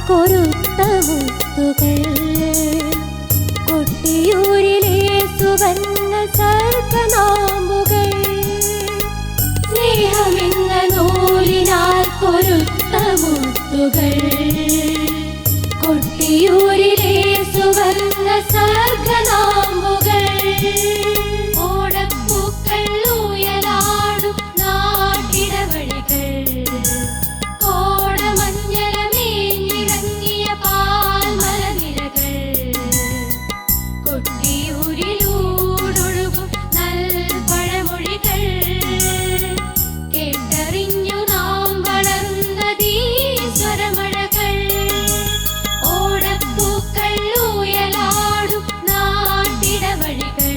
കൊരുത്ത മുത്തുകൾ, കൊട്ടിയൂരിലെ സുവർണ്ണ സർഗനാമ്പുകൾ, സ്നേഹമെന്ന നൂലിനാൽ കൊരുത്ത മുത്തുകൾ, കൊട്ടിയൂരിലെ സുവർണ്ണ സർഗനാമ്പുകൾ, ഓടപ്പൂക്കൾ ഉയലാടും നാട്ടിടവഴികൾ, കോടമഞ്ഞളമേഞ്ഞിറങ്ങിയ പാൽമലനിരകൾ, കൊട്ടിയൂരിലൂടൊഴുകും നൽപഴമൊഴികൾ, കേട്ടറിഞ്ഞു നാം വളർന്നതീ സ്വരമഴകൾ, ഓടപ്പൂക്കൾ ഉയലാടും നാട്ടിടവഴികൾ,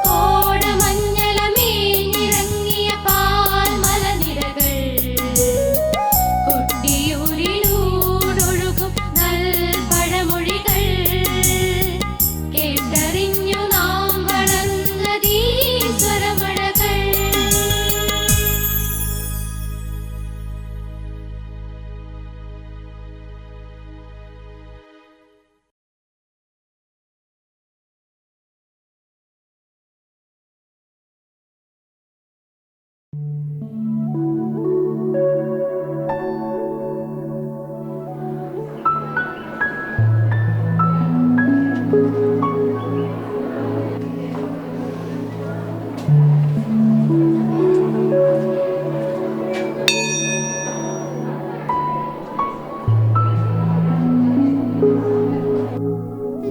കോടമഞ്ഞളമേഞ്ഞിറങ്ങിയ പാൽമലനിരകൾ, കൊട്ടിയൂരിലൂടൊഴുകും നൽപഴമൊഴികൾ, കേട്ടറിഞ്ഞു നാം വളർന്നതീ സ്വരമഴകൾ.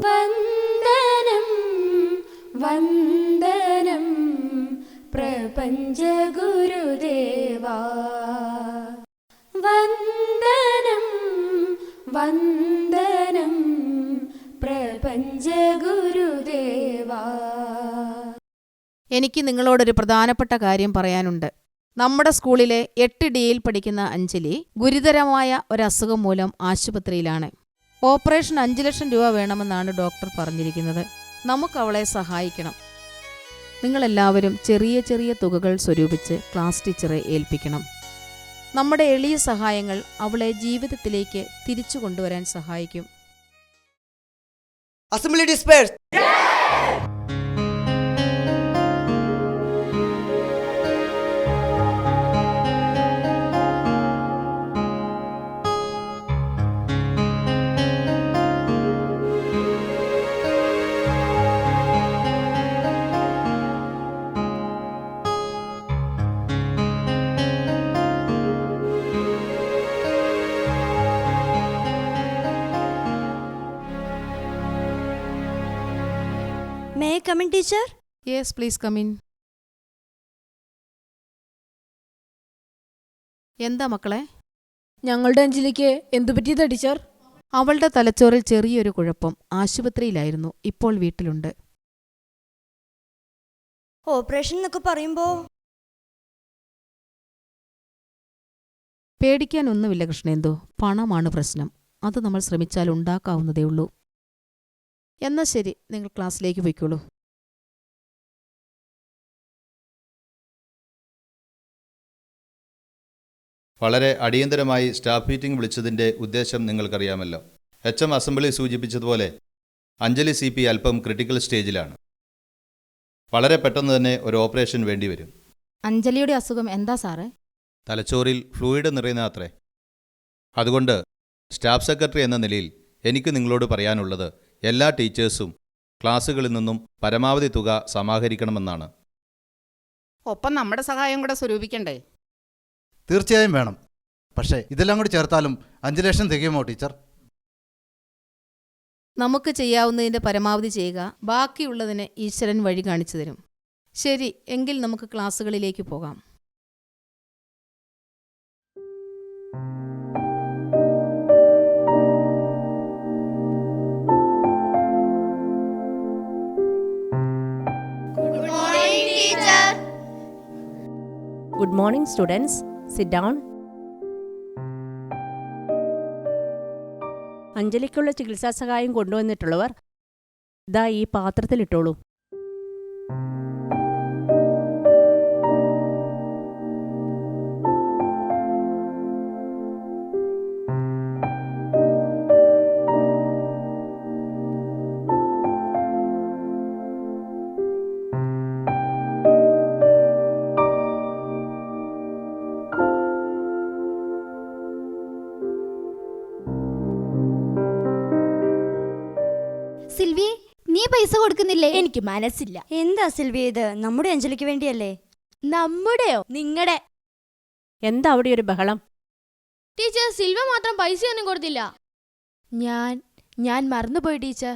വന്ദനം വന്ദനം പ്രപഞ്ച ഗുരുദേവാ, വന്ദനം വന്ദനം പ്രപഞ്ച ഗുരുദേവാ. എനിക്ക് നിങ്ങളോടൊരു പ്രധാനപ്പെട്ട കാര്യം പറയാനുണ്ട്. നമ്മുടെ സ്കൂളിലെ 8Dയിൽ പഠിക്കുന്ന അഞ്ജലി ഗുരുതരമായ ഒരസുഖം മൂലം ആശുപത്രിയിലാണ്. ഓപ്പറേഷൻ 5 ലക്ഷം രൂപ വേണമെന്നാണ് ഡോക്ടർ പറഞ്ഞിരിക്കുന്നത്. നമുക്ക് അവളെ സഹായിക്കണം. നിങ്ങളെല്ലാവരും ചെറിയ ചെറിയ തുകകൾ സ്വരൂപിച്ച് ക്ലാസ് ടീച്ചറെ ഏൽപ്പിക്കണം. നമ്മുടെ എളിയ സഹായങ്ങൾ അവളെ ജീവിതത്തിലേക്ക് തിരിച്ചു കൊണ്ടുവരാൻ സഹായിക്കും. Assembly disperse. May I come in, teacher? Yes, please come in. എന്താ മക്കളെ? ഞങ്ങളുടെ അഞ്ജലിക്ക് എന്തു പറ്റിയതാ ടീച്ചർ? അവളുടെ തലച്ചോറിൽ ചെറിയൊരു കുഴപ്പം. ആശുപത്രിയിലായിരുന്നു, ഇപ്പോൾ വീട്ടിലുണ്ട്. ഓപ്പറേഷൻ എന്നൊക്കെ പറയുമ്പോ പേടിക്കാനൊന്നുമില്ല കൃഷ്ണേന്ദു. പണമാണ് പ്രശ്നം. അത് നമ്മൾ ശ്രമിച്ചാൽ ഉണ്ടാക്കാവുന്നതേ ഉള്ളൂ. എന്നാ ശരി, നിങ്ങൾ ക്ലാസ്സിലേക്ക് പോയിക്കോളൂ. വളരെ അടിയന്തരമായി സ്റ്റാഫ് മീറ്റിംഗ് വിളിച്ചതിൻ്റെ ഉദ്ദേശം നിങ്ങൾക്കറിയാമല്ലോ. HM അസംബ്ലി സൂചിപ്പിച്ചതുപോലെ അഞ്ജലി CP അല്പം ക്രിട്ടിക്കൽ സ്റ്റേജിലാണ്. വളരെ പെട്ടെന്ന് തന്നെ ഒരു ഓപ്പറേഷൻ വേണ്ടിവരും. അഞ്ജലിയുടെ അസുഖം എന്താ സാറേ? തലച്ചോറിൽ ഫ്ലൂയിഡ് നിറയുന്നത്രേ. അതുകൊണ്ട് സ്റ്റാഫ് സെക്രട്ടറി എന്ന നിലയിൽ എനിക്ക് നിങ്ങളോട് പറയാനുള്ളത് എല്ലാ ടീച്ചേഴ്സും ക്ലാസ്സുകളിൽ നിന്നും പരമാവധി തുക സമാഹരിക്കണമെന്നാണ്. ഒപ്പം നമ്മുടെ സഹായം കൂടെ സ്വരൂപിക്കണ്ടേ? തീർച്ചയായും വേണം. പക്ഷേ ഇതെല്ലാം കൂടി ചേർത്താലും 5 ലക്ഷം തികയുമോ ടീച്ചർ? നമുക്ക് ചെയ്യാവുന്നതിൻ്റെ പരമാവധി ചെയ്യുക. ബാക്കിയുള്ളതിന് ഈശ്വരൻ വഴി കാണിച്ചു തരും. ശരി, എങ്കിൽ നമുക്ക് ക്ലാസ്സുകളിലേക്ക് പോകാം. Good morning, students. Sit down. അഞ്ജലിക്കുള്ള ചികിത്സാ സഹായം കൊണ്ടുവന്നിട്ടുള്ളവർ ദാ ഈ പാത്രത്തിലിട്ടോളൂ. പൈസ കൊടുക്കുന്നില്ലേ? എനിക്ക് മനസ്സില്ല. എന്താ സിൽവിയ ഇത്? നമ്മുടെ അഞ്ജലിക്ക് വേണ്ടിയല്ലേ? നമ്മുടെയോ? നിങ്ങളുടെ. എന്താ അവിടെ ഒരു ബഹളം? ടീച്ചർ, സിൽവ മാത്രം പൈസയൊന്നും കൊടുത്തില്ല. ഞാൻ മറന്നുപോയി ടീച്ചർ.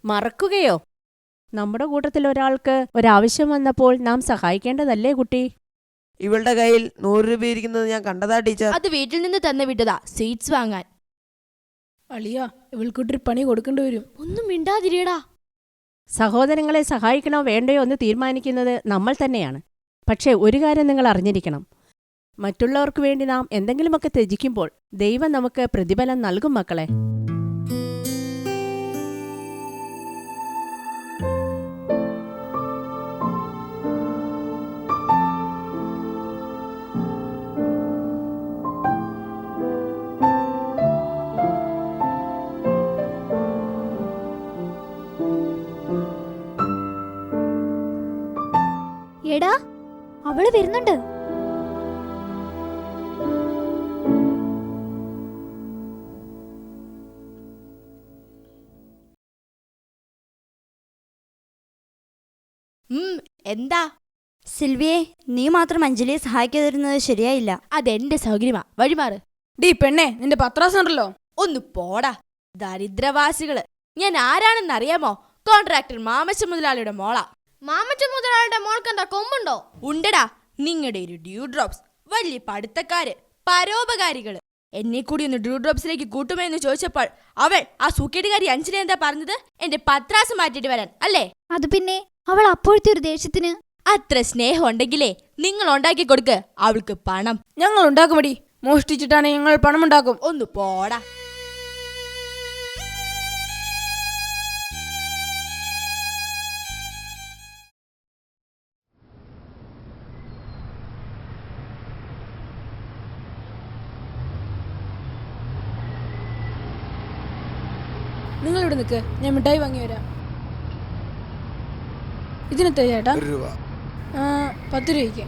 മറക്കുകയോ? നമ്മുടെ കൂട്ടത്തിൽ ഒരാൾക്ക് ഒരാവശ്യം വന്നപ്പോൾ നാം സഹായിക്കേണ്ടതല്ലേ കുട്ടി? ഇവളുടെ കയ്യിൽ 100 രൂപ ഇരിക്കുന്നത് ഞാൻ കണ്ടതാ ടീച്ചർ. അത് വീട്ടിൽ നിന്ന് തന്നെ വിട്ടതാ, സ്വീറ്റ്സ് വാങ്ങാൻ. അളിയ, ഇവൾക്കൊട്ടൊരു പണി കൊടുക്കേണ്ടി വരും. ഒന്നും മിണ്ടാതിരിയടാ. സഹോദരങ്ങളെ സഹായിക്കണോ വേണ്ടയോ എന്ന് തീരുമാനിക്കുന്നത് നമ്മൾ തന്നെയാണ്. പക്ഷേ ഒരു കാര്യം നിങ്ങൾ അറിഞ്ഞിരിക്കണം, മറ്റുള്ളവർക്ക് വേണ്ടി നാം എന്തെങ്കിലുമൊക്കെ ത്യജിക്കുമ്പോൾ ദൈവം നമുക്ക് പ്രതിഫലം നൽകും മക്കളെ. എടാ, അവള് വരുന്നുണ്ട്. എന്താ? സിൽവിയെ, നീ മാത്രം അഞ്ജലിയെ സഹായിക്കാതിരുന്നത് ശരിയായില്ല. അതെന്റെ സൗകര്യമാ, വഴിമാറ്. ഡീ പെണ്ണെ, നിന്റെ പത്രാസം ഉണ്ടല്ലോ. ഒന്ന് പോടാ, ദരിദ്രവാസികള്. ഞാൻ ആരാണെന്നറിയാമോ? കോൺട്രാക്ടർ മാമച്ച മുതലാളിയുടെ മോളാ. മാമച്ച മുതലാളിയുടെ മോൾക്ക് എന്താ കൊമ്പുണ്ടോ? ഉണ്ടടാ, നിങ്ങളുടെ ഒരു ഡ്യൂ ഡ്രോപ്സ്. വലിയ പഠിത്തക്കാര്, പരോപകാരികള്. എന്നെ കൂടി ഒന്ന് ഡ്യൂ ഡ്രോപ്സിലേക്ക് കൂട്ടുമെന്ന് ചോദിച്ചപ്പോൾ അവൾ ആ സൂക്കേടുകാരി അഞ്ജലി എന്താ പറഞ്ഞത്? എന്റെ പത്രാസം മാറ്റിട്ട് വരാൻ അല്ലേ? അത് പിന്നെ അവൾ അപ്പോഴത്തെ ഒരു ദേഷ്യത്തിന്. അത്ര സ്നേഹം ഉണ്ടെങ്കിലേ നിങ്ങൾ ഉണ്ടാക്കി കൊടുക്ക് അവൾക്ക് പണം. ഞങ്ങൾ ഉണ്ടാക്കുമടി, മോഷ്ടിച്ചിട്ടാണ് ഞങ്ങൾ പണമുണ്ടാക്കും. ഒന്ന് പോടാ. നിങ്ങളിവിടെ നിൽക്ക്, ഞാൻ മിഠായി വാങ്ങി വരാം. ഇതിനെത്ര ചേട്ടാ? 1 രൂപ. 10 രൂപയ്ക്ക്.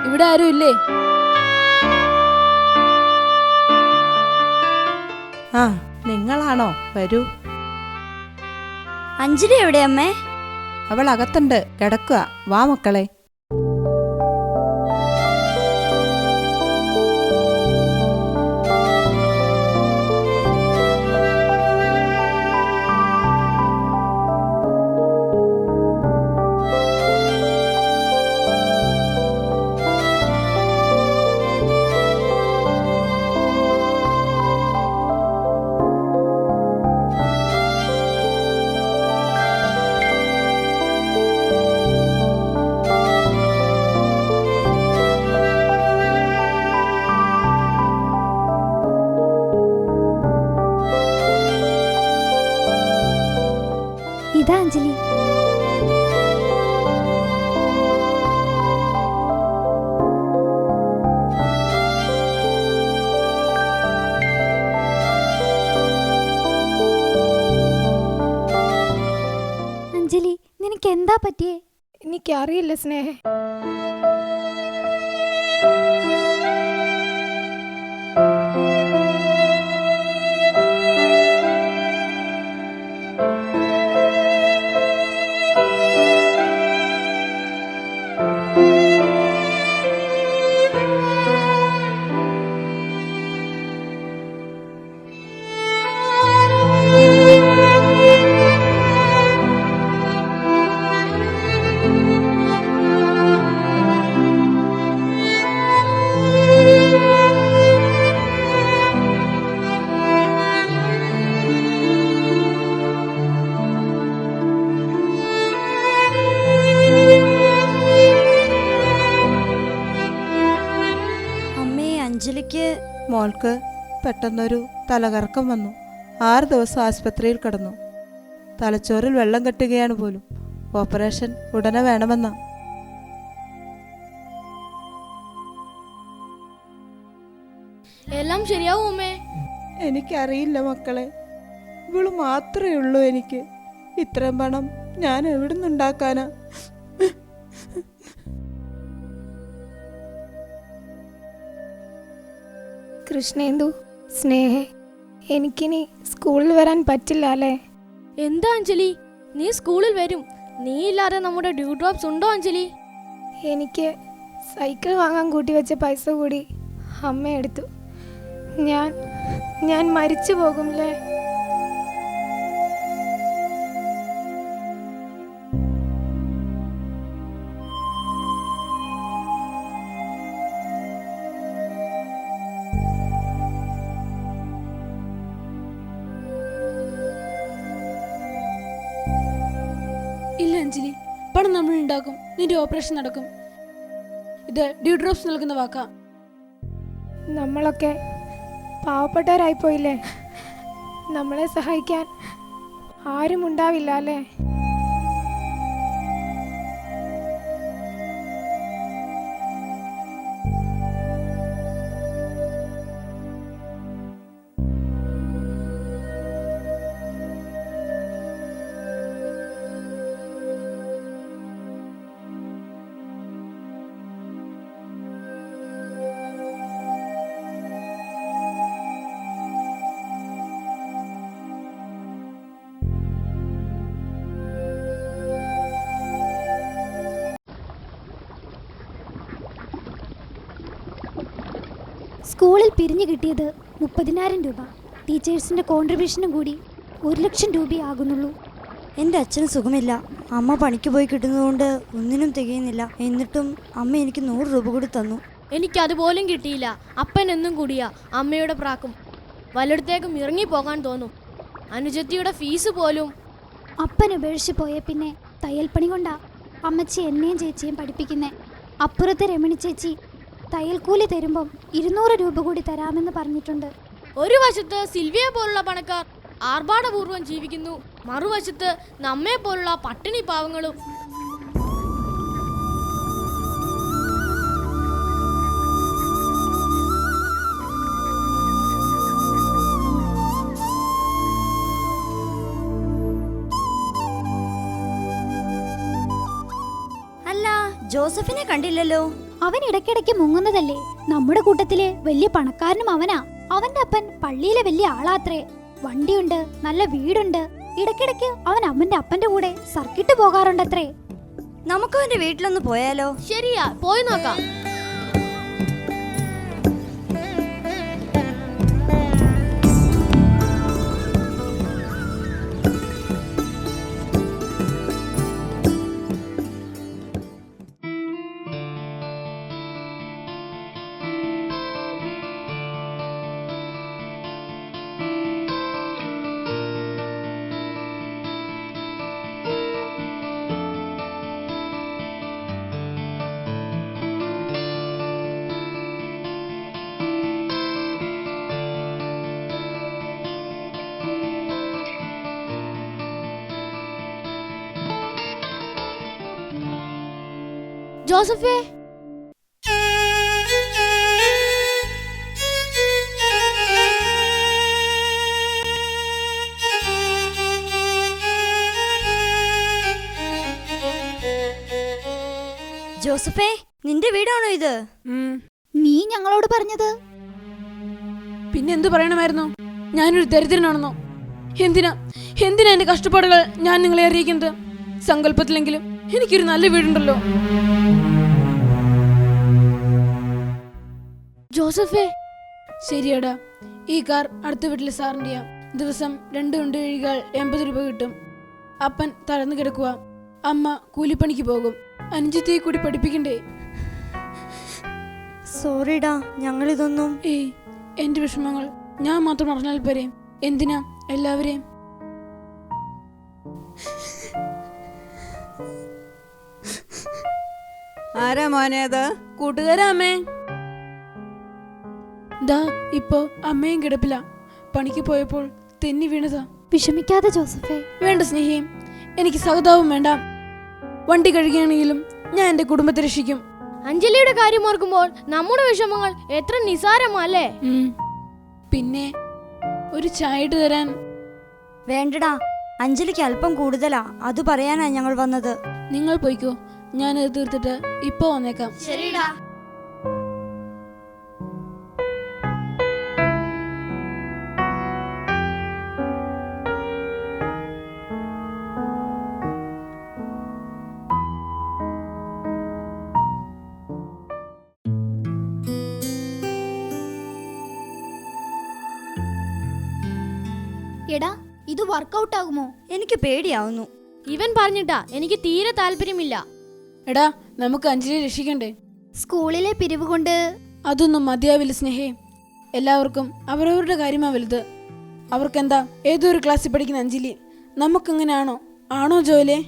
ഇവിടെ ആരും ഇല്ലേ? ആ, നിങ്ങളാണോ? വരൂ. അഞ്ജലി എവിടെ അമ്മേ? അവൾ അകത്തുണ്ട്, കിടക്കുക. വാ മക്കളെ. ഇതാ അഞ്ജലി. അഞ്ജലി, നിനക്ക് എന്താ പറ്റിയേ? എനിക്കറിയില്ല സ്നേഹ. മോൾക്ക് പെട്ടെന്നൊരു തലകറക്കം വന്നു. 6 ദിവസം ആസ്പത്രിയിൽ കിടന്നു. തലച്ചോറിൽ വെള്ളം കെട്ടുകയാണ് പോലും. ഓപ്പറേഷൻ ഉടനെ വേണമെന്നാ. എല്ലാം ശരിയാവും അമ്മേ. എനിക്കറിയില്ല മക്കളെ, ഇവള് മാത്രമേ ഉള്ളൂ എനിക്ക്. ഇത്രയും പണം ഞാൻ എവിടുന്നുണ്ടാക്കാനാ? കൃഷ്ണേന്ദു, സ്നേഹേ, എനിക്കിനി സ്കൂളിൽ വരാൻ പറ്റില്ല അല്ലേ? എന്താ അഞ്ജലി, നീ സ്കൂളിൽ വരും. നീ ഇല്ലാതെ നമ്മുടെ ഡ്യൂ ഡ്രോപ്സ് ഉണ്ടോ അഞ്ജലി? എനിക്ക് സൈക്കിൾ വാങ്ങാൻ കൂട്ടി വെച്ച പൈസ കൂടി അമ്മ എടുത്തു. ഞാൻ മരിച്ചു പോകുമല്ലേ? ഇല്ല അഞ്ജലി, പണം നമ്മൾ ഉണ്ടാക്കും. നിന്റെ ഓപ്പറേഷൻ നടക്കും. ഇത് ഡ്യൂ ഡ്രോപ്സ് നൽകുന്ന വാക്കാ. നമ്മളൊക്കെ പാവപ്പെട്ടവരായിപ്പോയില്ലേ. നമ്മളെ സഹായിക്കാൻ ആരും ഉണ്ടാവില്ല അല്ലേ? സ്കൂളിൽ പിരിഞ്ഞു കിട്ടിയത് 30,000 രൂപ. ടീച്ചേഴ്സിൻ്റെ കോൺട്രിബ്യൂഷനും കൂടി 1,00,000 രൂപയാകുന്നുള്ളൂ. എൻ്റെ അച്ഛന് സുഖമില്ല. അമ്മ പണിക്ക് പോയി കിട്ടുന്നതുകൊണ്ട് ഒന്നിനും തികയുന്നില്ല. എന്നിട്ടും അമ്മ എനിക്ക് 100 രൂപ കൂടി തന്നു. എനിക്കതുപോലും കിട്ടിയില്ല. അപ്പൻ എന്നും കൂടിയാ അമ്മയുടെ പ്രാക്കും. വല്ലയിടത്തേക്കും ഇറങ്ങിപ്പോകാൻ തോന്നും. അനുജത്തിയുടെ ഫീസ് പോലും. അപ്പൻ ഉപേക്ഷിച്ച് പോയ പിന്നെ തയ്യൽപ്പണി കൊണ്ടാ അമ്മച്ചി എന്നെയും ചേച്ചിയും പഠിപ്പിക്കുന്നേ. അപ്പുറത്തെ രമണി ചേച്ചി തയ്യൽക്കൂലി തരുമ്പം 200 രൂപ കൂടി തരാമെന്ന് പറഞ്ഞിട്ടുണ്ട്. ഒരു വശത്ത് സിൽവിയെ പോലുള്ള പണക്കാർ ആർഭാടപൂർവ്വം ജീവിക്കുന്നു, മറുവശത്ത് നമ്മെ പോലുള്ള പട്ടിണി പാവങ്ങളും. അല്ല, ജോസഫിനെ കണ്ടില്ലല്ലോ. അവൻ ഇടയ്ക്കിടയ്ക്ക് മുങ്ങുന്നതല്ലേ. നമ്മുടെ കൂട്ടത്തിലെ വലിയ പണക്കാരനും അവനാ. അവന്റെ അപ്പൻ പള്ളിയിലെ വലിയ ആളാത്രേ. വണ്ടിയുണ്ട്, നല്ല വീടുണ്ട്. ഇടയ്ക്കിടയ്ക്ക് അവൻ അവന്റെ അപ്പന്റെ കൂടെ സർക്കിട്ട് പോകാറുണ്ടത്രേ. നമുക്ക് അവന്റെ വീട്ടിലൊന്ന് പോയാലോ? ശരിയാ, പോയി നോക്കാം. ജോസഫേ, ജോസഫേ, നിന്റെ വീടാണോ ഇത്? നീ ഞങ്ങളോട് പറഞ്ഞത്? പിന്നെ എന്തു പറയണമായിരുന്നു? ഞാനൊരു ദരിദ്രനാണെന്നോ? എന്തിനാ എന്റെ കഷ്ടപ്പാടുകൾ ഞാൻ നിങ്ങളെ അറിയിക്കുന്നത്? സങ്കല്പത്തിലെങ്കിലും എനിക്കൊരു നല്ല വീടുണ്ടല്ലോ. ജോസഫേ, ശരിയാടാ, ഈ കാർ അടുത്ത വീട്ടിലെ സാറിൻ്റെയാ. ദിവസം 2 ഉണ്ടിഴികൾ 80 രൂപ കിട്ടും. അപ്പൻ തളർന്നു കിടക്കുക. അമ്മ കൂലിപ്പണിക്ക് പോകും. അനുജത്തിയെ കൂടി പഠിപ്പിക്കണ്ടേ? സോറിടാ, ഞങ്ങളിതൊന്നും. ഏയ്, എന്റെ വിഷമങ്ങൾ ഞാൻ മാത്രം അറിഞ്ഞാൽ പോരെ? എന്തിനാ എല്ലാവരെയും? ആരാ മോനെ അത്? കൂട്ടുകാരാ അമ്മേ. ദാ ഇപ്പോ അമ്മയും കിടപ്പില്ല. പണിക്ക് പോയപ്പോൾ തെന്നി വീണതാ. വിഷമിക്കാതെ ജോസഫേ. വേണ്ട സ്നേഹിയും, എനിക്ക് സഹതാപം വേണ്ട. വണ്ടി കഴുകിയാണെങ്കിലും ഞാൻ എന്റെ കുടുംബത്തെ രക്ഷിക്കും. അഞ്ജലിയുടെ കാര്യം ഓർക്കുമ്പോൾ നമ്മുടെ വിഷമങ്ങൾ എത്ര നിസാരമല്ലേ. പിന്നെ ഒരു ചായ ഇട്ട് തരാൻ. വേണ്ടടാ, അഞ്ജലിക്ക് അല്പം കൂടുതലാ, അത് പറയാനാ ഞങ്ങൾ വന്നത്. നിങ്ങൾ പോയിക്കോ, ഞാനത് തീർത്തിട്ട് ഇപ്പൊ വന്നേക്കാം. ശരിടാ. എടാ, ഇത് വർക്കൗട്ട് ആകുമോ? എനിക്ക് പേടിയാവുന്നു. ഇവൻ പറഞ്ഞിട്ടാ എനിക്ക് തീരെ താല്പര്യമില്ല. എടാ, നമുക്ക് അഞ്ജലിയെ രക്ഷിക്കണ്ടേ? സ്കൂളിലെ പിരിവ് കൊണ്ട് അതൊന്നും മതിയാവില്ല സ്നേഹേ. എല്ലാവർക്കും അവരവരുടെ കാര്യമാ വലുത്. അവർക്കെന്താ ഏതൊരു ക്ലാസ്സിൽ പഠിക്കുന്ന അഞ്ജലി? നമുക്കെങ്ങനെയാണോ? ആണോ ജോലെ?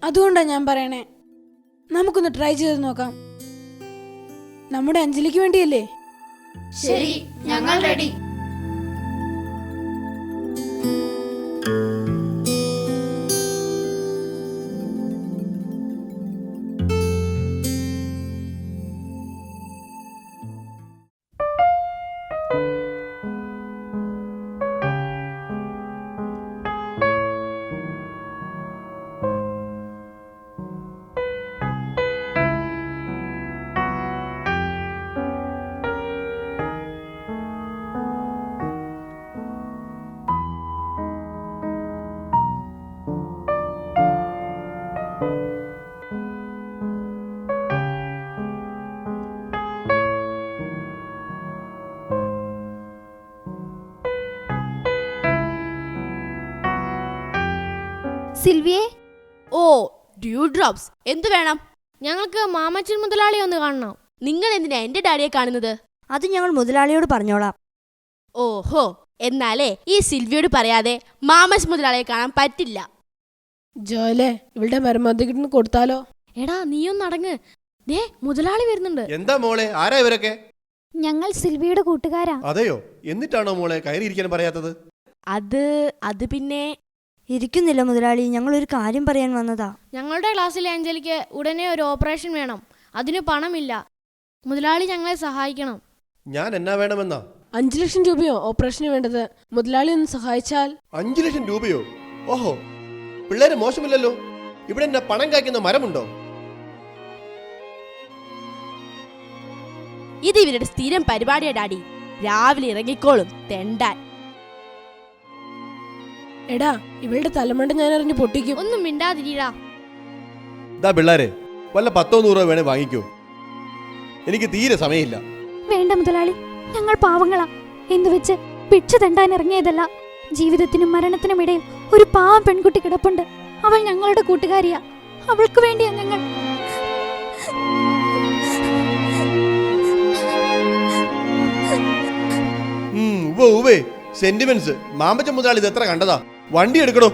അതുകൊണ്ടാ ഞാൻ പറയണേ, നമുക്കൊന്ന് ട്രൈ ചെയ്ത് നോക്കാം. നമ്മുടെ അഞ്ജലിക്ക് വേണ്ടിയല്ലേ? ശരി, ഞങ്ങൾ റെഡി. സിൽവിയെ. ഓ, ഡ്യൂ ഡ്രോപ്സ്. എന്തു വേണം? ഞങ്ങൾക്ക് മാമച്ചൻ മുതലാളി ഒന്ന് കാണണം. നിങ്ങൾ എന്തിനാ എന്റെ ഡാഡിയെ കാണുന്നത്? അത് ഞങ്ങൾ മുതലാളിയോട് പറഞ്ഞോളാം. ഓഹോ, എന്നാലേ ഈ സിൽവിയോട് പറയാതെ മാമച്ചൻ മുതലാളിയെ കാണാൻ പറ്റില്ല. ജോലെ, ഇവളുടെ മരുമതിക്കിട്ട് കൊടുത്താലോ? എടാ, നീയൊന്ന് അടങ്ങ്. ദേ, മുതലാളി വരുന്നുണ്ട്. എന്താ മോളെ, ആരാ ഇവരൊക്കെ? ഞങ്ങൾ സിൽവിയുടെ കൂട്ടുകാരാ. അതെയോ? എന്നിട്ടാണോ മോളെ കയറിയിരിക്കാൻ പറയാത്തത്? അത് പിന്നെ ഇരിക്കുന്നില്ല മുതലാളി, ഞങ്ങൾ ഒരു കാര്യം പറയാൻ വന്നതാ. ഞങ്ങളുടെ ക്ലാസ്സിലെ അഞ്ജലിക്ക് ഉടനെ ഒരു ഓപ്പറേഷൻ വേണം. അതിന് പണമില്ല. മുതലാളി ഞങ്ങളെ സഹായിക്കണം. ഞാൻ എന്നാ വേണമെന്നാ? 5 ലക്ഷം രൂപയോ ഓപ്പറേഷന് വേണ്ടത്. മുതലാളി ഒന്ന് സഹായിച്ചാൽ. 5 ലക്ഷം രൂപയോ? ഓഹോ, പിള്ളേര് മോശമില്ലല്ലോ. ഇവിടെ എന്നാ പണം കായ്ക്കുന്ന മരമുണ്ടോ? ഇത് ഇവരുടെ സ്ഥിരം പരിപാടിയാ ഡാഡി. രാവിലെ ഇറങ്ങിക്കോളും തെണ്ടാൻ. എടാ, ഇവളുടെ തലമണ്ട ഞാൻ അറിഞ്ഞ് പൊട്ടിക്കും. ഒന്നും മിണ്ടാതിരിടാ. ദാ പിള്ളേരെ, വല്ല 10-100 രൂപ വേണേ വാങ്ങിക്കോ. എനിക്ക് തീരെ സമയമില്ല. വേണ്ട മുതലാളി, ഞങ്ങൾ പാവങ്ങളാ. എന്തുവെച്ച് ഭിക്ഷ തെണ്ടാൻ ഇറങ്ങിയതല്ല. ജീവിതത്തിനും മരണത്തിനും ഇടയിൽ ഒരു പാവം പെൺകുട്ടി കിടപ്പുണ്ട്. അവൾ ഞങ്ങളുടെ കൂട്ടുകാരിയാ. അവൾക്ക് വേണ്ടിയാ ഞങ്ങൾ. സെന്റിമെന്റ്സ്. മാമ്പച്ചൻ മുതലാളി ഇത് എത്ര കണ്ടതാ? വണ്ടി എടുക്കണോ?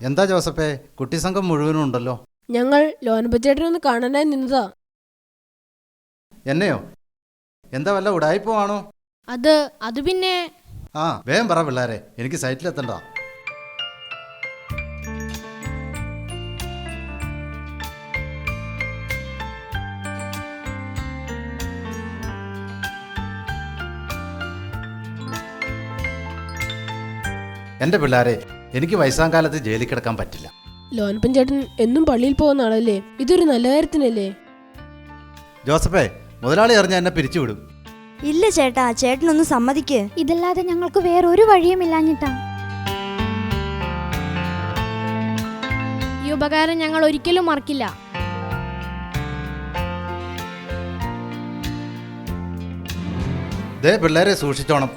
എന്താ ജോസഫേ, കുട്ടി സംഘം മുഴുവനും ഉണ്ടല്ലോ. ഞങ്ങൾ ലോനപ്പച്ചേട്ടനൊന്ന് കാണാനായി നിന്നതാ. എന്നെയോ? എന്താ വല്ല ഉടായിപ്പോ ആണോ? അത് പിന്നെ വേഗം പറ പിള്ളേരെ, എനിക്ക് സൈറ്റിലെത്തണ്ട. എൻ്റെ പിള്ളേരെ, എനിക്ക് വയസ്സാം കാലത്ത് ജയിലിൽ കിടക്കാൻ പറ്റില്ല. ലോനപ്പൻ ചേട്ടൻ എന്നും പള്ളിയിൽ പോകുന്ന ആളല്ലേ? ഇതൊരു നല്ല കാര്യത്തിനല്ലേ? ജോസഫേ, മുതലാളി അറിഞ്ഞാൽ എന്നെ പിരിച്ചുവിടും. ഇല്ല ചേട്ടാ, ചേട്ടനൊന്ന് സമ്മതിക്ക്. ഇതല്ലാതെ ഞങ്ങൾക്ക് വേറൊരു വഴിയുമില്ലാഞ്ഞിട്ടാ. ഈ ഉപകാരം ഞങ്ങൾ ഒരിക്കലും മറക്കില്ല. ദേ പിള്ളേരെ സൂക്ഷിച്ചോണം.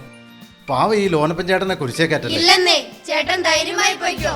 പാവ ഈ ലോനപ്പൻ ചേട്ടനെ കുരിശേ കയറ്റല്ലേ. ഇല്ലെന്നേ, ചേട്ടൻ ധൈര്യമായി പോയിക്കോ.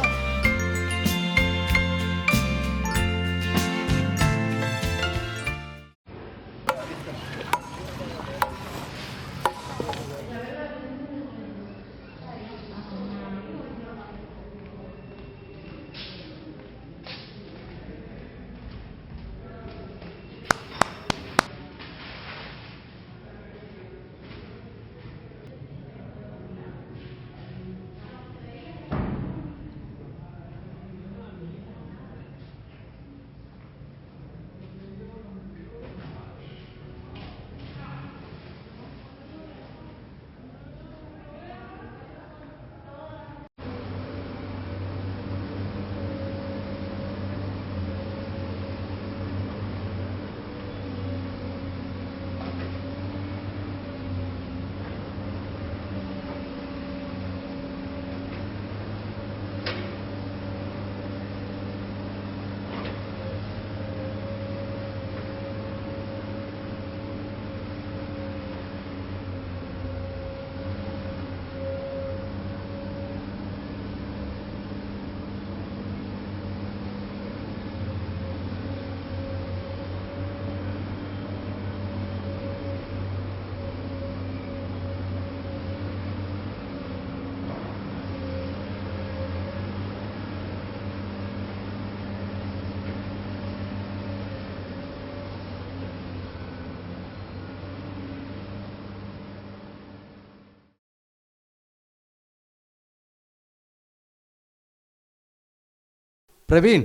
പ്രവീൺ,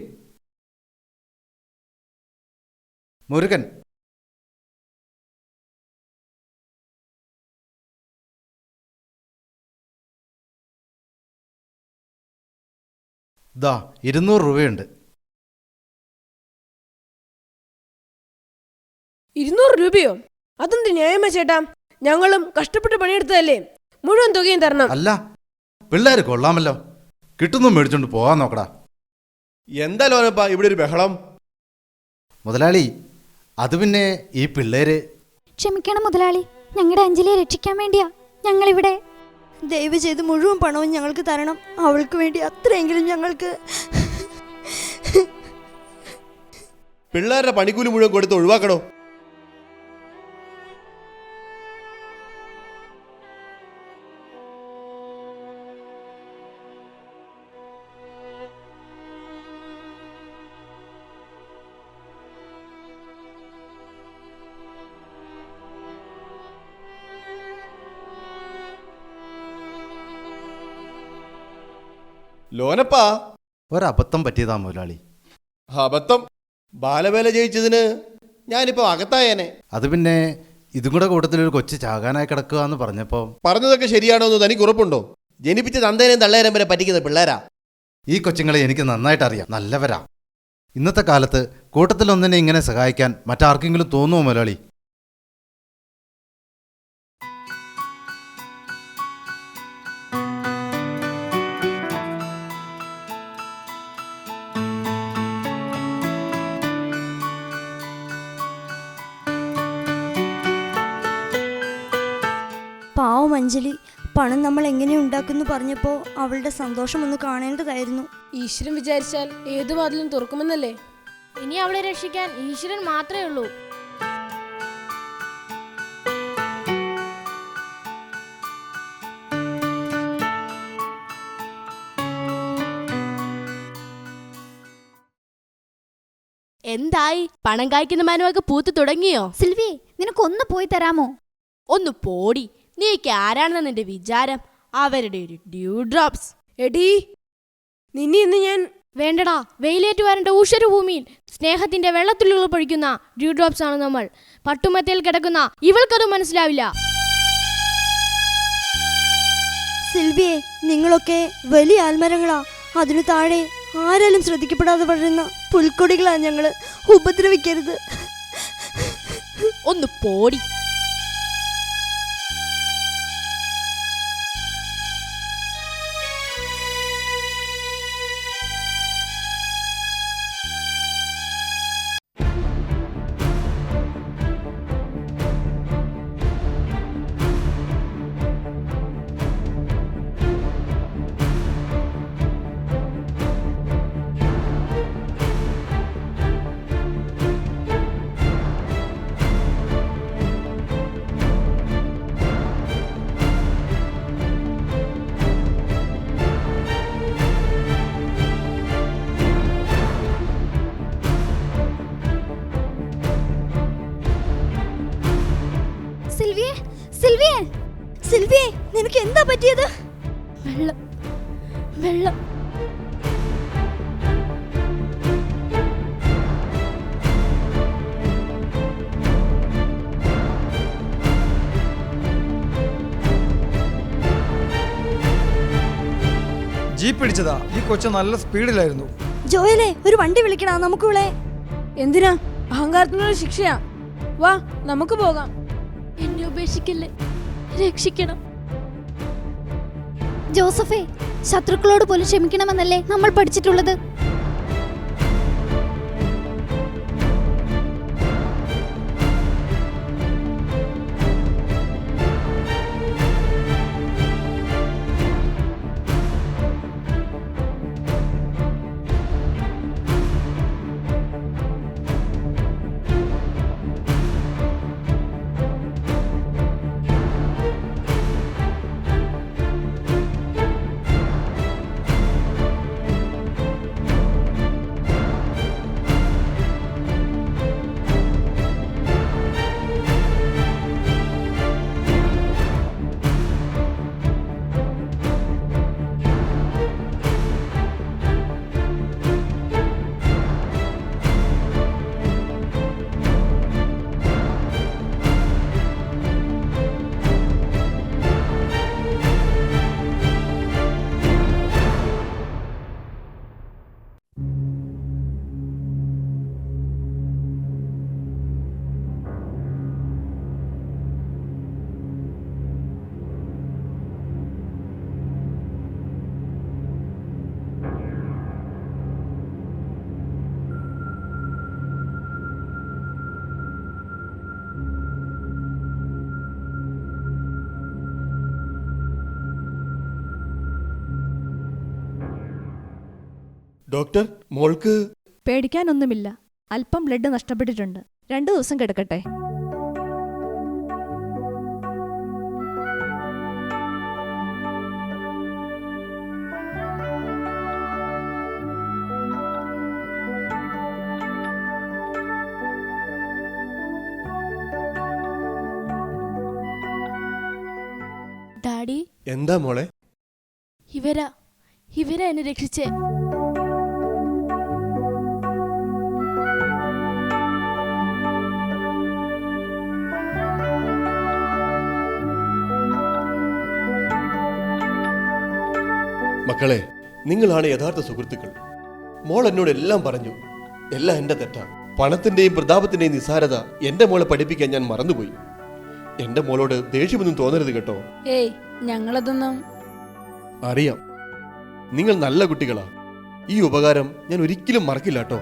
മുരുകൻ, ദാ 200 രൂപയുണ്ട്. 200 രൂപയോ? അതെന്ത് ന്യായമാ ചേട്ടാ? ഞങ്ങളും കഷ്ടപ്പെട്ട് പണിയെടുത്തതല്ലേ, മുഴുവൻ തുകയും തരണം. അല്ല, പിള്ളേർ കൊള്ളാമല്ലോ, കിട്ടുന്നു മേടിച്ചോണ്ട് പോകാൻ നോക്കടാ. എന്താ ലോനപ്പാ ഇവിടെ ഒരു ബഹളം? മുതലാളി, അത് പിന്നെ ഈ പിള്ളേര്. ക്ഷമിക്കണം മുതലാളി, ഞങ്ങളുടെ അഞ്ജലിയെ രക്ഷിക്കാൻ വേണ്ടിയാ ഞങ്ങളിവിടെ. ദയവ് ചെയ്ത് മുഴുവൻ പണവും ഞങ്ങൾക്ക് തരണം. അവൾക്ക് വേണ്ടി അത്രയെങ്കിലും ഞങ്ങൾക്ക്. പിള്ളേരുടെ പണിക്കൂലി മുഴുവൻ കൊടുത്ത് ഒഴിവാക്കണോ? ലോനപ്പാ, ഒരബദ്ധം പറ്റിയതാ മുതലാളി. അബദ്ധം? ബാലവേല ജയിച്ചതിന് ഞാനിപ്പോ അകത്തായേനെ. അത് പിന്നെ ഇതും കൂടെ കൂട്ടത്തിലൊരു കൊച്ചു ചാകാനായി കിടക്കുക എന്ന് പറഞ്ഞപ്പോ. പറഞ്ഞതൊക്കെ ശരിയാണോ എന്ന് തനിക്ക് ഉറപ്പുണ്ടോ? ജനിപ്പിച്ച തന്തേനെയും തള്ളേരം വരെ പറ്റിക്കുന്ന പിള്ളേരാ ഈ കൊച്ചുങ്ങളെ. എനിക്ക് നന്നായിട്ട് അറിയാം, നല്ലവരാ. ഇന്നത്തെ കാലത്ത് കൂട്ടത്തിലൊന്നിനെ ഇങ്ങനെ സഹായിക്കാൻ മറ്റാർക്കെങ്കിലും തോന്നുമോ മുതലാളി? പാവം അഞ്ജലി, പണം നമ്മൾ എങ്ങനെ ഉണ്ടാക്കുന്നു പറഞ്ഞപ്പോൾ അവളുടെ സന്തോഷം ഒന്ന് കാണേണ്ടതായിരുന്നു. ഈശ്വരൻ വിചാരിച്ചാൽ ഏതു വാതിലും തുറക്കുമെന്നല്ലേ? ഇനി അവളെ രക്ഷിക്കാൻ ഈശ്വരൻ മാത്രമേ ഉള്ളൂ. എന്തായി? പണം കായ്ക്കുന്ന മാനുവൊക്കെ പൂത്തു തുടങ്ങിയോ? സിൽവി, നിനക്കൊന്ന് പോയി തരാമോ? ഒന്ന് പോടി. നീക്ക് ആരാണെന്ന് നിന്റെ വിചാരം? അവരുടെ ഒരു ഡ്യൂ ഡ്രോപ്സ്. എടീ, നിന്നെ ഇന്ന് ഞാൻ. വേണ്ടടാ, വെയിലേറ്റ് വരേണ്ട ഊഷരഭൂമിയിൽ സ്നേഹത്തിന്റെ വെള്ളത്തുള്ളികൾ പൊഴിക്കുന്ന ഡ്യൂ ഡ്രോപ്സ് ആണ് നമ്മൾ. പട്ടുമത്തയിൽ കിടക്കുന്ന ഇവൾക്കത് മനസ്സിലാവില്ല. സിൽവിയെ, നിങ്ങളൊക്കെ വലിയ ആൽമരങ്ങളാ. അതിനു താഴെ ആരാലും ശ്രദ്ധിക്കപ്പെടാതെ വളരുന്ന പുൽക്കൊടികളാ ഞങ്ങള്. ഉപദ്രവിക്കരുത്. ഒന്ന് പോടി. സിൽവിയെ, സിൽവിയെ, സിൽവിയെ, നിനക്ക് എന്താ പറ്റിയത്? വെള്ളം, വെള്ളം. ജീപ്പ് ഇടിച്ചതാ. ഈ കൊച്ചു നല്ല സ്പീഡിലായിരുന്നു. ജോയലെ, ഒരു വണ്ടി വിളിക്കണ, നമുക്ക് വിളെ. എന്തിനാ? അഹങ്കാരത്തിനുള്ള ശിക്ഷയാ. വാ, നമുക്ക് പോകാം. എന്നെ ഉപേക്ഷിക്കല്ലേ, രക്ഷിക്കണം. ജോസഫേ, ശത്രുക്കളോട് പോലും ക്ഷമിക്കണമെന്നല്ലേ നമ്മൾ പഠിച്ചിട്ടുള്ളത്? ഡോക്ടർ, മോൾക്ക് പേടിക്കാനൊന്നുമില്ല. അല്പം ബ്ലഡ് നഷ്ടപ്പെട്ടിട്ടുണ്ട്. 2 ദിവസം കിടക്കട്ടെ. ഡാഡി, എന്താ മോളെ? ഇവരാ എന്നെ രക്ഷിച്ചേ. മക്കളെ, നിങ്ങളാണ് യഥാർത്ഥ സുഹൃത്തുക്കൾ. മോൾ എന്നോട് എല്ലാം പറഞ്ഞു. എല്ലാം എന്റെ തെറ്റാ. പണത്തിന്റെയും പ്രതാപത്തിന്റെയും നിസ്സാരത എന്റെ മോളെ പഠിപ്പിക്കാൻ ഞാൻ മറന്നുപോയി. എന്റെ മോളോട് ദേഷ്യമൊന്നും തോന്നരുത് കേട്ടോ. ഏയ്, ഞങ്ങളതൊന്നും. അറിയാം, നിങ്ങൾ നല്ല കുട്ടികളാ. ഈ ഉപകാരം ഞാൻ ഒരിക്കലും മറക്കില്ല കേട്ടോ.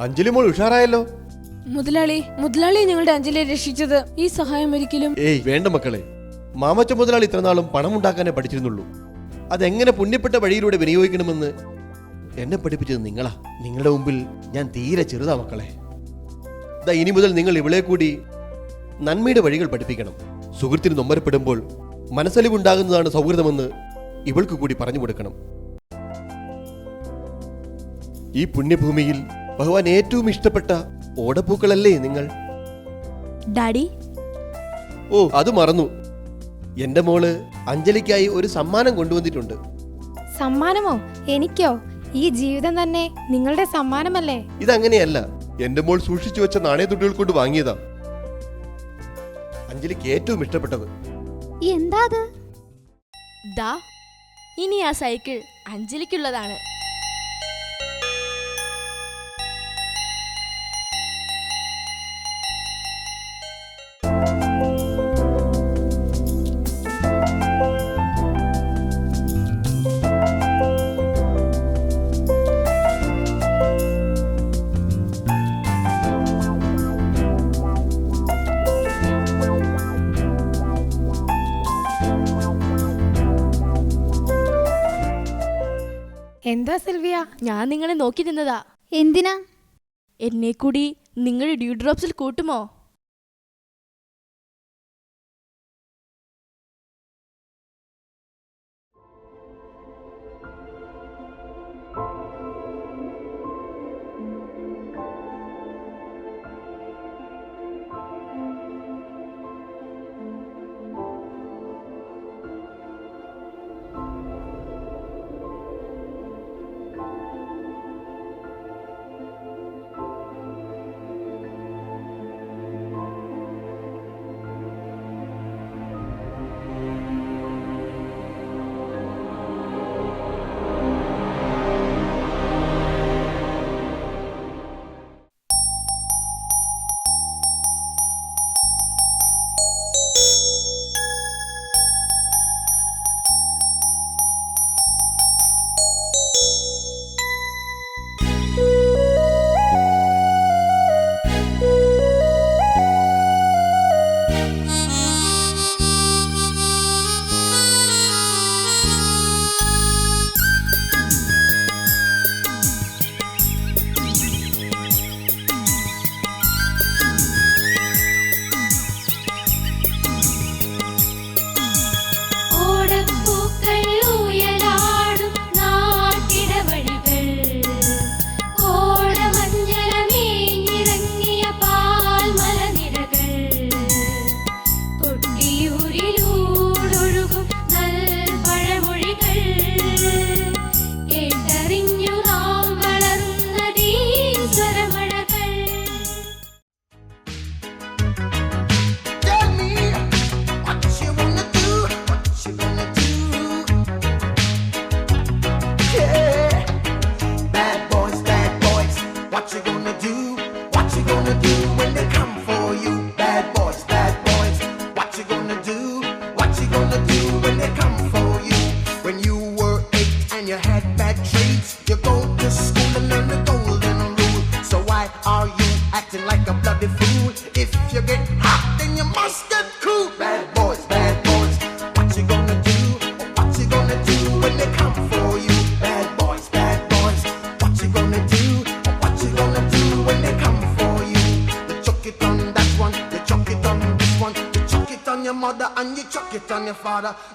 അഞ്ജലി മോൾ ഉഷാറായല്ലോ. മുതലാളി ഞങ്ങളുടെ അഞ്ജലിയെ രക്ഷിച്ചത് ഈ സഹായം ഒരിക്കലും. ഏയ് വേണ്ട മക്കളെ, മാമച്ച മുതലാളി ഇത്രനാളും പണം ഉണ്ടാക്കാനേ പഠിച്ചിരുന്നുള്ളൂ. അതെങ്ങനെ പുണ്യപ്പെട്ട വഴിയിലൂടെ വിനിയോഗിക്കണമെന്ന് എന്നെ പഠിപ്പിച്ചത് നിങ്ങളാ. നിങ്ങളുടെ മുമ്പിൽ ഞാൻ തീരെ ചെറുതാ മക്കളെ. ഇനി മുതൽ നിങ്ങൾ ഇവളെ കൂടി നന്മയുടെ വഴികൾ പഠിപ്പിക്കണം. സുഹൃത്തിന് നൊമ്പരപ്പെടുമ്പോൾ മനസ്സലിവുണ്ടാകുന്നതാണ് സൗഹൃദമെന്ന് ഇവൾക്ക് കൂടി പറഞ്ഞു കൊടുക്കണം. ഈ പുണ്യഭൂമിയിൽ ഭഗവാൻ ഏറ്റവും ഇഷ്ടപ്പെട്ട ഓടപ്പൂക്കളല്ലേ നിങ്ങൾ? ഡാഡി, ഓ അത് മറന്നു. എന്റെ മോള് അഞ്ജലിക്കായി ഒരു സമ്മാനം കൊണ്ടുവന്നിട്ടുണ്ട്. സമ്മാനമോ? എനിക്കോ? ഈ ജീവിതം തന്നെ നിങ്ങളുടെ സമ്മാനമല്ലേ? ഇതങ്ങനെയല്ല, എന്റെ മോൾ സൂക്ഷിച്ചു വെച്ച നാണയത്തുട്ടികൾ കൊണ്ട് വാങ്ങിയതാ. അഞ്ജലിക്ക് ഏറ്റവും ഇഷ്ടപ്പെട്ടത്. എന്താ അത്? ദാ, ഇനി ആ സൈക്കിൾ അഞ്ജലിക്കുള്ളതാണ്. എന്താ സിൽവിയ? ഞാൻ നിങ്ങളെ നോക്കി നിന്നതാ. എന്തിനാ? എന്നെ കൂടി നിങ്ങൾ due ഡ്രോപ്സിൽ കൂട്ടുമോ?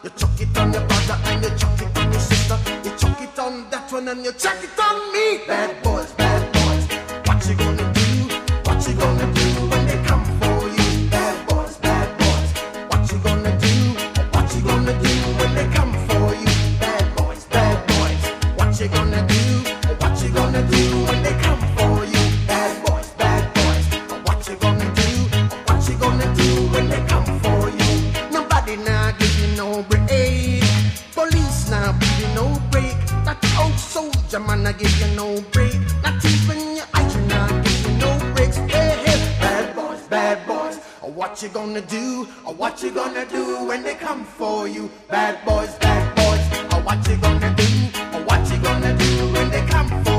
You chuck it on your brother and you chuck it on your sister. You chuck it on that one and you chuck it on me. Bad boys, what you gonna do? What you gonna do when they come for you? Bad boys, what you gonna do? What you gonna do when they come for you? Bad boys, what you gonna do? What you gonna do when they come for you? Bad boys, what you gonna do? What you gonna do when they come for you? Nobody now give you no break. Police now give you no break. That old soldier man I give you no break. Not even your eyes now give you no breaks. Hey, hey, bad boys, what you gonna do? What you gonna do when they come for you? Bad boys, what you gonna do? What you gonna do when they come for you?